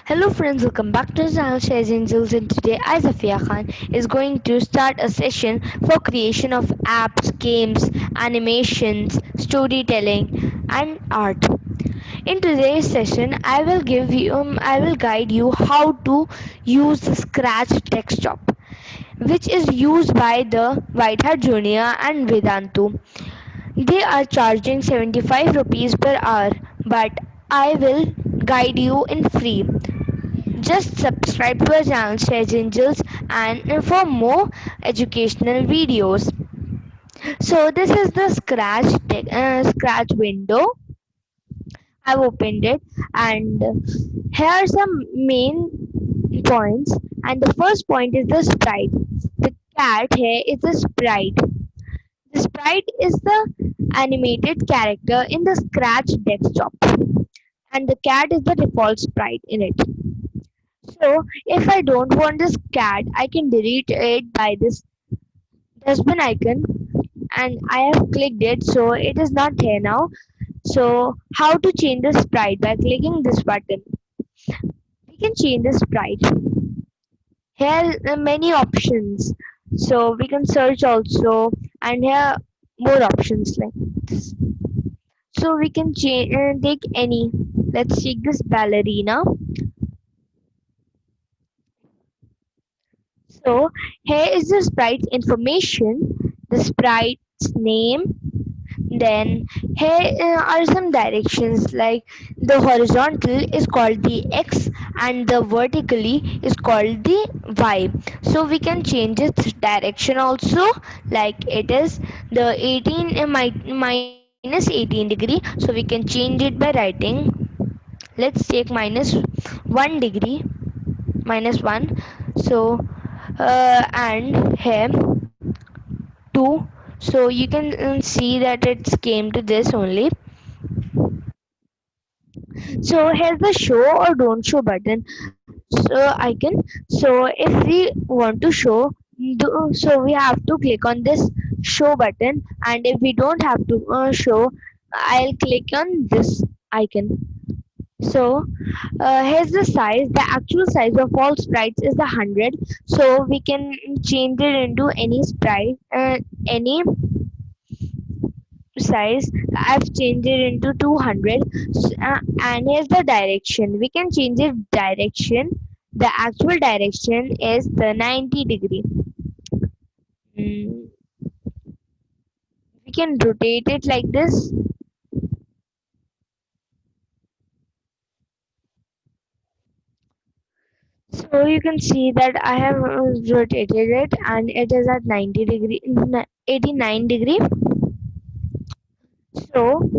Hello friends, welcome back to the channel Shares Angels, and today I, Zafiaha Khan, is going to start a session for creation of apps, games, animations, storytelling and art. In today's session, I will guide you how to use the Scratch desktop, which is used by the Whiteheart Junior and Vedantu. They are charging 75 rupees per hour, but I will guide you in free. Just subscribe to our channel Shares Angels and for more educational videos. So this is the Scratch window. I've opened it, and here are some main points. And the first point is the sprite. The cat here is the sprite. The sprite is the animated character in the Scratch desktop, and the cat is the default sprite in it. So if I don't want this cat, I can delete it by this dustbin icon, and I have clicked it, so it is not here now. So how to change the sprite? By clicking this button, we can change the sprite. Here are many options, so we can search also, and here more options like this. So we can change take any. Let's take this ballerina. So here is the sprite's information, the sprite's name. Then here are some directions, like the horizontal is called the X and the vertically is called the Y. So we can change its direction also, like it is the 18 minus 18 degree. So we can change it by writing, let's take minus 1 degree, minus 1. So and here 2. So you can see that it's came to this only. So here's the show or don't show button. So icon. So if we want to show, so we have to click on this show button, and if we don't have to show, I'll click on this icon. So here's the size. The actual size of all sprites is the 100. So we can change it into any sprite, any size. I've changed it into 200. And here's the direction. We can change it direction. The actual direction is the 90 degree. Mm, we can rotate it like this. So you can see that I have rotated it, and it is at 90 degree, 89 degree. So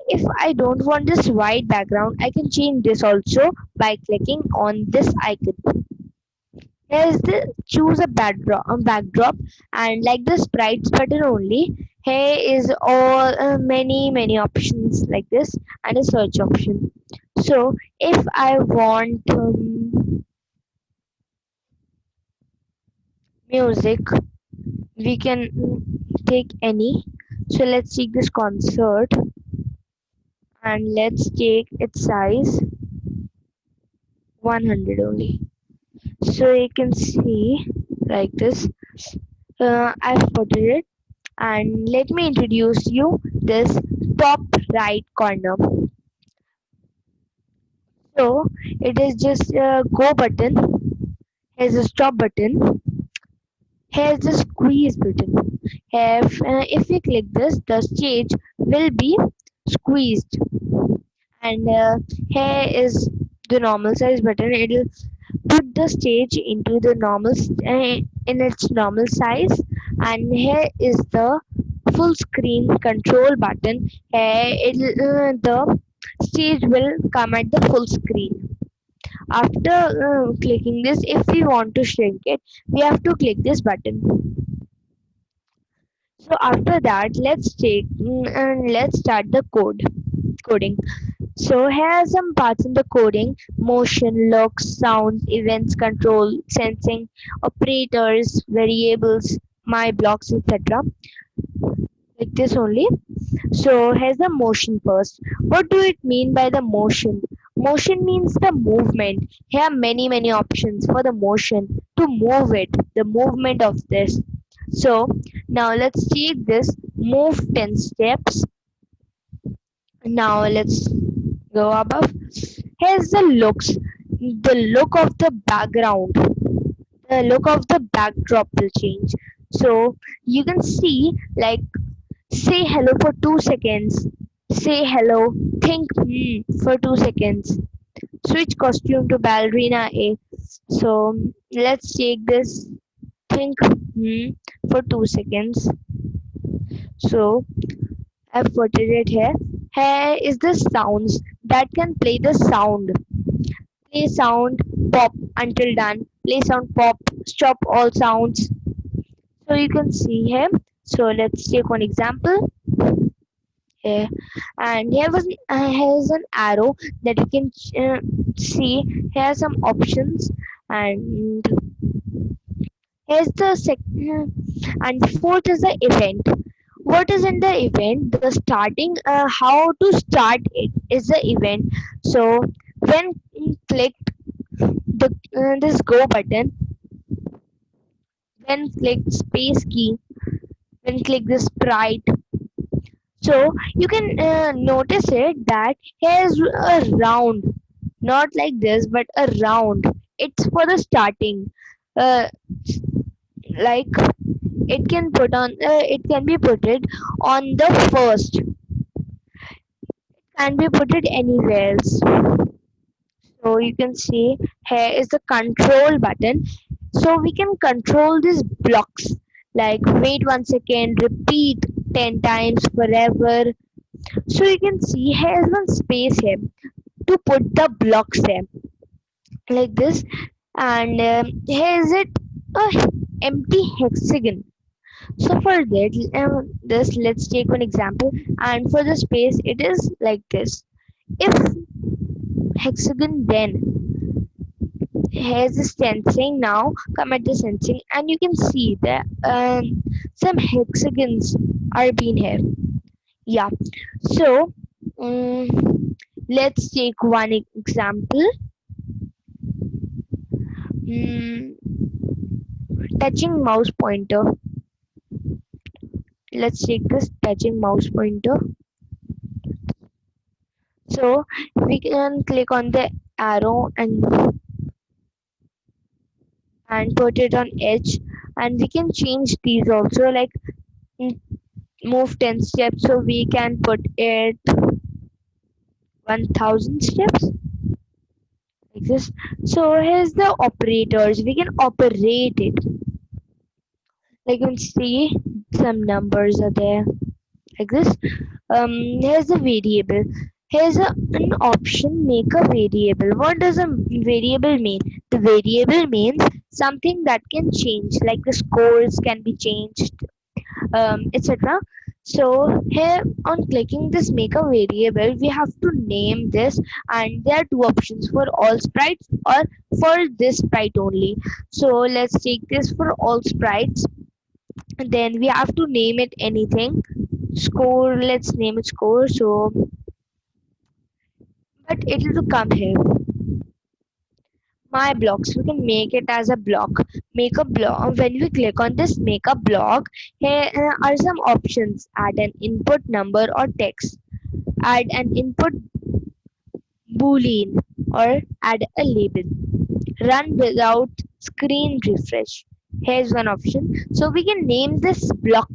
if I don't want this white background, I can change this also by clicking on this icon. Here's the choose a backdrop, and like the sprites button only, here is all many options like this, and a search option. So if I want music, we can take any. So let's take this concert, and let's take its size 100 only. So you can see like this. I've put it, and let me introduce you this top right corner. So it is just a go button. Here's a stop button. Here's the squeeze button. If we click this, the stage will be squeezed, and here is the normal size button. It'll put the stage into the in its normal size, and here is the full screen control button. Here the stage will come at the full screen. After clicking this, if we want to shrink it, we have to click this button. So after that, let's start the coding. So here are some parts in the coding: motion, looks, sounds, events, control, sensing, operators, variables, my blocks, etc. Like this only. So here's the motion first. What do it mean by the motion? Motion means the movement. Here are many options for the motion to move it, the movement of this. So now let's take this move 10 steps. Now let's go above. Here's the look of the background, the look of the backdrop will change. So you can see, like, say hello for 2 seconds, say hello, think for 2 seconds, switch costume to ballerina A. So let's take this think for 2 seconds. So I've put it here. Here is the sounds that can play the sound. Play sound, pop until done. Play sound, pop, stop all sounds. So you can see here. So let's take one example here. And here's an arrow that you can see. Here are some options, and here's the second, and fourth is the event. What is in the event? The starting, how to start it is the event. So when clicked the this go button, when click space key, when click the sprite. So you can notice it that here's a round, not like this, but a round. It's for the starting. Uh, like it can be put it on the first, can be put it anywhere else. So you can see here is the control button. So we can control these blocks, like wait 1 second, repeat 10 times forever. So you can see here's one space here to put the blocks there, like this. And here is it a empty hexagon. So for that, this let's take one example. And for the space, it is like this. If hexagon, then here's the sensing. Now come at the sensing, and you can see that some hexagons are being here. Yeah. So let's take one example. Mm, touching mouse pointer. Let's take this touching mouse pointer. So we can click on the arrow and put it on edge, and we can change these also, like mm, move 10 steps, so we can put it 1000 steps, like this. So here's the operators, we can operate it, like you can see some numbers are there, like this. Here's the variable. Here's an option, make a variable. What does a variable mean? The variable means something that can change, like the scores can be changed, etc. So here on clicking this make a variable, we have to name this, and there are two options, for all sprites or for this sprite only. So let's take this for all sprites, and then we have to name it anything. Score, let's name it score. So but it will come here, my blocks, we can make it as a block. Make a block. When we click on this make a block, here are some options: add an input number or text, add an input boolean, or add a label, run without screen refresh. Here's one option. So we can name this block,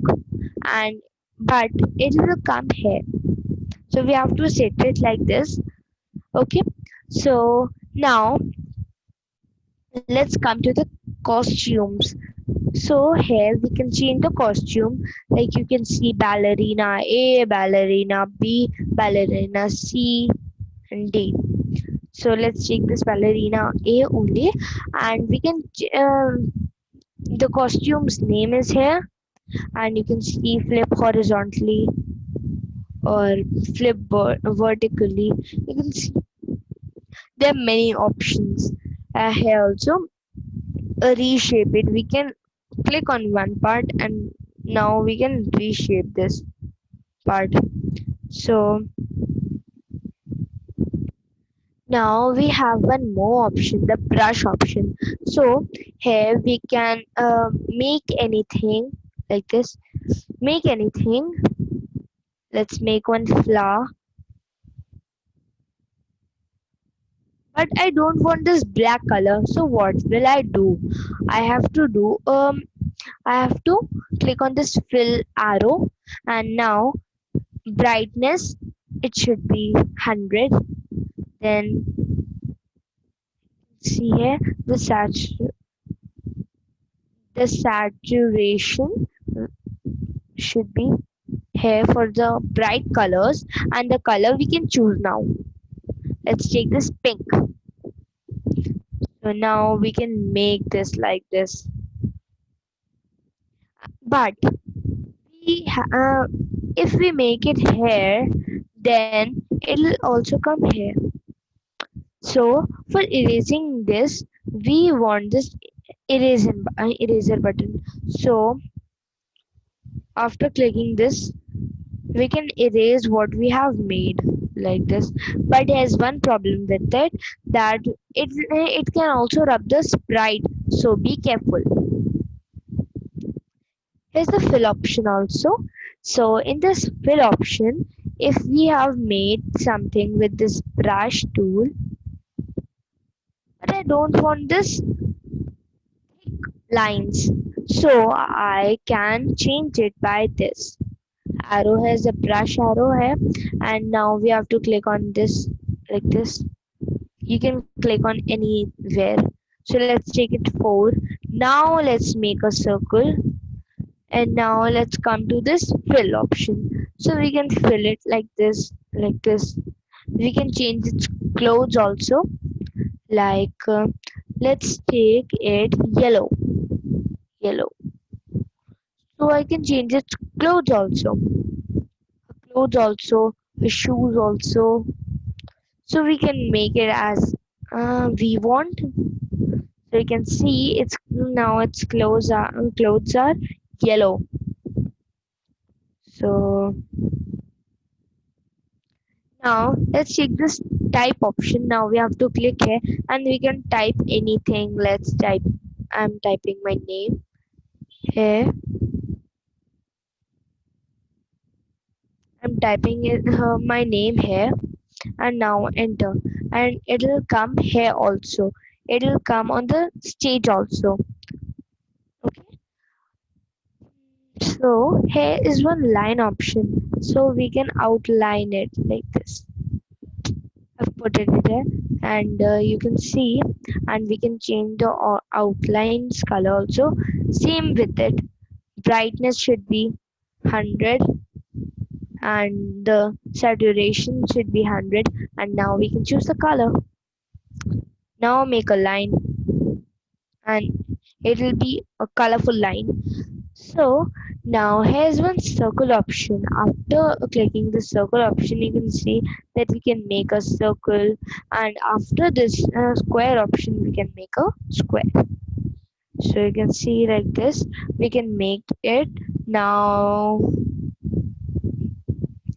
and but it will come here, so we have to set it like this. Okay. So now let's come to the costumes. So here we can change the costume, like you can see ballerina A, ballerina B, ballerina C, and D. So let's take this ballerina A only, and we can the costume's name is here, and you can see flip horizontally or flip vertically. You can see there are many options. Here also reshape it, we can click on one part, and now we can reshape this part. So Now we have one more option, the brush option. So here we can make anything like this. Make anything. Let's make one flower. But I don't want this black color. So what will I do? I have to do I have to click on this fill arrow, and now brightness, it should be 100. Then see here, the saturation should be here for the bright colors, and the color we can choose now. Let's take this pink. So now we can make this like this. But if we make it here, then it'll also come here. So for erasing this, we want this eraser button. So after clicking this, we can erase what we have made like this. But there's one problem with it, that it can also rub the sprite. So be careful. Here's the fill option also. So in this fill option, if we have made something with this brush tool, but I don't want this lines, so I can change it by this arrow. Has a brush arrow here, and now we have to click on this like this. You can click on anywhere. So let's take it 4. Now let's make a circle, and now let's come to this fill option. So we can fill it like this, like this. We can change its clothes also, like let's take it yellow, yellow. So I can change its clothes also, the shoes also. So we can make it as we want. So you can see it's now its clothes are yellow. So now let's check this type option. Now we have to click here, and we can type anything. Let's type, I'm typing my name here. I'm typing my name here, and now enter, and it'll come here also. It'll come on the stage also. Okay. So here is one line option. So we can outline it like this. I've put it there, and you can see, and we can change the outlines color also. Same with it. Brightness should be 100, and the saturation should be 100. And now we can choose the color. Now make a line, and it will be a colorful line. So now here's one circle option. After clicking the circle option, you can see that we can make a circle, and after this square option, we can make a square. So you can see like this, we can make it. Now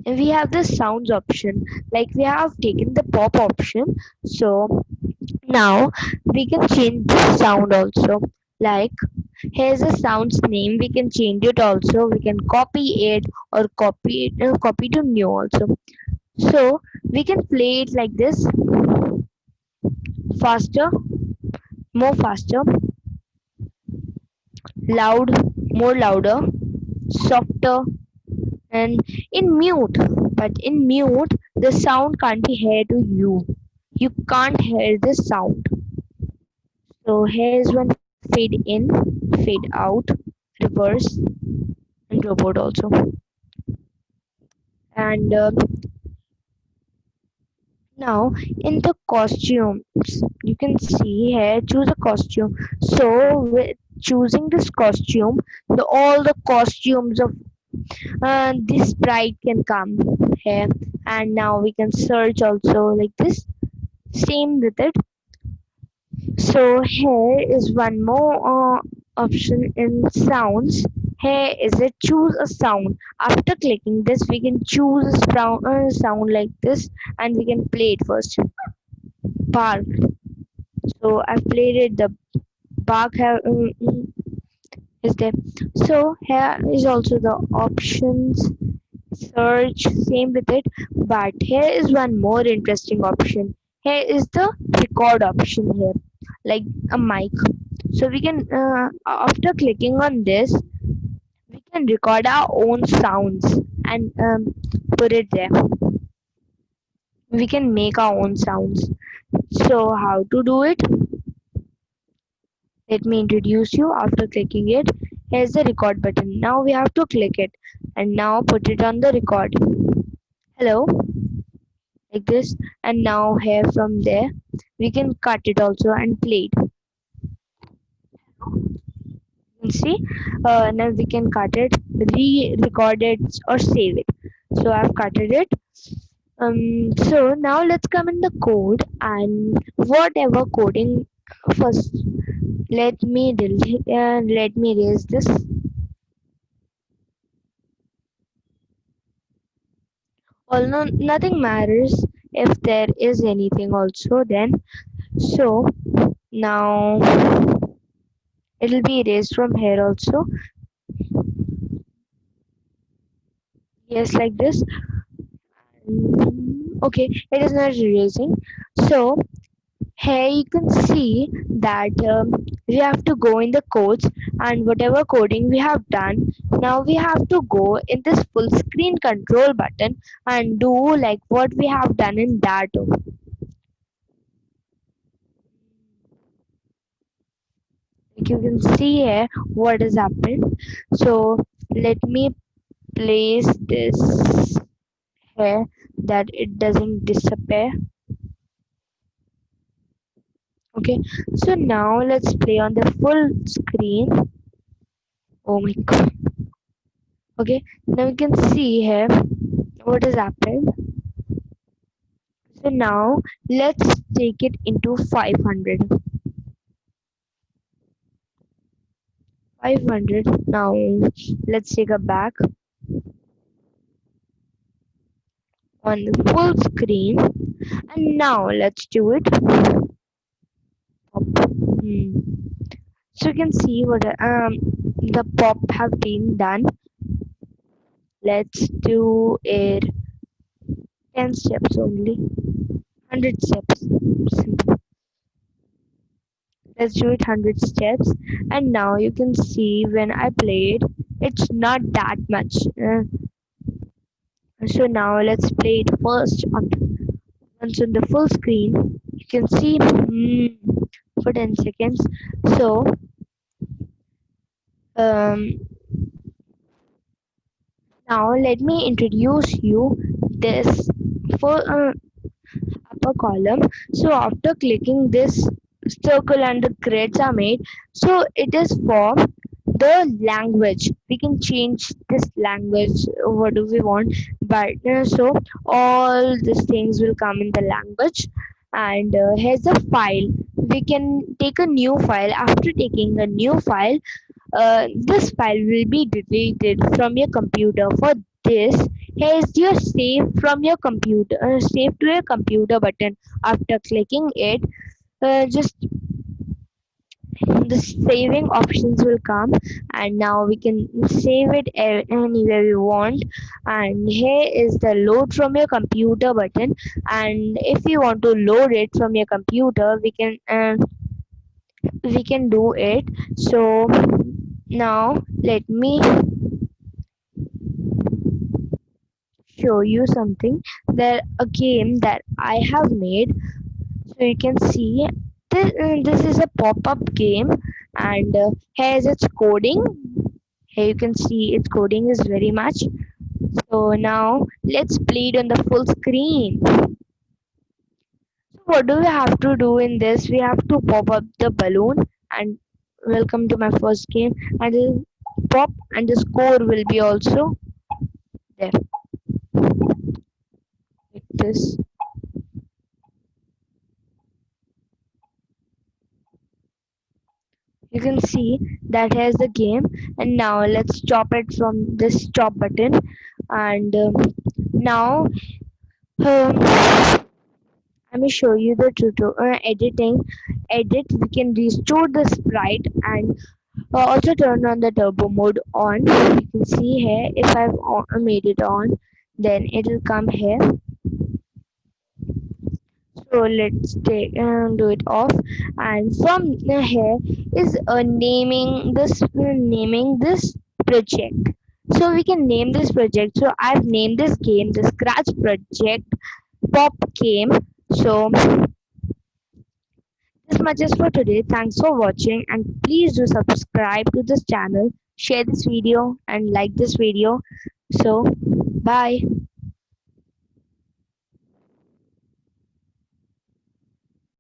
we have the sounds option, like we have taken the pop option. So now we can change the sound also, like here's a sound's name, we can change it also. We can copy it, or copy to new also. So we can play it like this: faster, more faster, loud, more louder, softer, and in mute. But in mute, the sound can't be heard to you. You can't hear the sound. So here's one: fade in, fade out, reverse, and robot also. And now in the costumes, you can see here, choose a costume. So with choosing this costume, all the costumes of this sprite can come here. And now we can search also like this. Same with it. So here is one more option in sounds. Here is it: choose a sound. After clicking this, we can choose a sound like this, and we can play it first. park. So I've played it. The park is there. So here is also the options, search, same with it. But here is one more interesting option. Here is the record option here, like a mic. So we can, after clicking on this, we can record our own sounds and put it there. We can make our own sounds. So how to do it? Let me introduce you. After clicking it, here's the record button. Now we have to click it and now put it on the record. Hello, like this. And now here from there, we can cut it also and play it. You can see, now we can cut it, re-record it or save it. So I've cutted it. So now let's come in the code and whatever coding first. Let me erase this. Although nothing matters if there is anything also then. So now it'll be erased from here also. Yes, like this. Okay, it is not erasing. So here you can see that we have to go in the codes and whatever coding we have done, now we have to go in this full screen control button and do like what we have done in that. Like you can see here what has happened. So let me place this here that it doesn't disappear. Okay, so now let's play on the full screen. Oh my god. Okay, now you can see here what has happened. So now let's take it into 500. 500. Now let's take a back on the full screen and now let's do it. Pop. So you can see what the pop have been done. Let's do it 10 steps only. 100 steps. Simple. Let's do it 100 steps and now you can see when I play it, it's not that much. So now let's play it first on once on the full screen. You can see for 10 seconds. So um, now let me introduce you this for upper column. So after clicking this circle and the grids are made, so it is for the language. We can change this language, what do we want, but so all these things will come in the language. And here's the file. We can take a new file. After taking a new file, this file will be deleted from your computer. For this, here's your save from your computer, save to your computer button. After clicking it, just the saving options will come and now we can save it anywhere we want. And here is the load from your computer button, and if you want to load it from your computer, we can do it. So now let me show you something, that a game that I have made. So you can see this is a pop-up game, and here's its coding. Here you can see its coding is very much. So now let's play it on the full screen. So what do we have to do in this? We have to pop up the balloon and welcome to my first game, and it'll pop and the score will be also there like this. You can see that here's the game, and now let's stop it from this stop button. And now um, Let me show you the tutorial editing. Edit, we can restore the sprite and also turn on the turbo mode on. You can see here if made it on, then it will come here. So let's take do it off, and from here is naming this project. So we can name this project. So I've named this game the Scratch Project Pop Game. So this much is for today. Thanks for watching, and please do subscribe to this channel, share this video, and like this video. So bye.